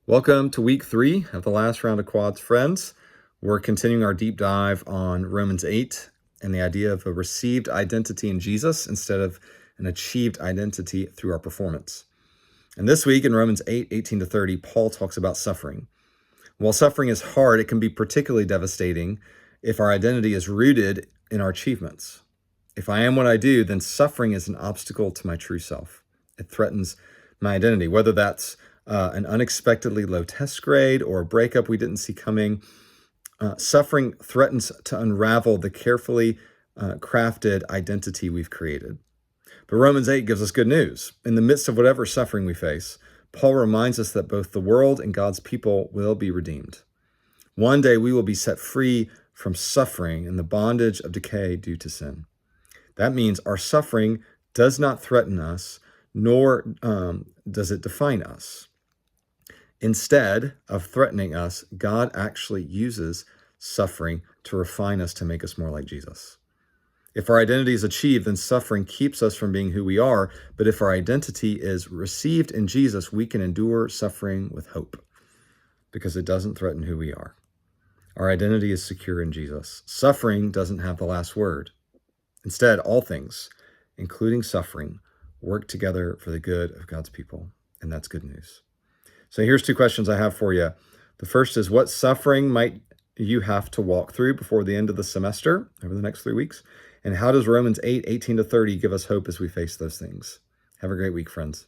Welcome to week 3 of the last round of quads, friends. We're continuing our deep dive on Romans 8 and the idea of a received identity in Jesus instead of an achieved identity through our performance. And this week in Romans 8:18-30, Paul talks about suffering. While suffering is hard, it can be particularly devastating if our identity is rooted in our achievements. If I am what I do, then suffering is an obstacle to my true self. It threatens my identity, whether that's an unexpectedly low test grade or a breakup we didn't see coming. Suffering threatens to unravel the carefully crafted identity we've created. But Romans 8 gives us good news. In the midst of whatever suffering we face, Paul reminds us that both the world and God's people will be redeemed. One day we will be set free from suffering and the bondage of decay due to sin. That means our suffering does not threaten us, nor does it define us. Instead of threatening us, God actually uses suffering to refine us to make us more like Jesus. If our identity is achieved, then suffering keeps us from being who we are. But if our identity is received in Jesus, we can endure suffering with hope because it doesn't threaten who we are. Our identity is secure in Jesus. Suffering doesn't have the last word. Instead, all things, including suffering, work together for the good of God's people. And that's good news. So here's 2 questions I have for you. The first is, what suffering might you have to walk through before the end of the semester over the next 3 weeks? And how does Romans 8:18-30 give us hope as we face those things? Have a great week, friends.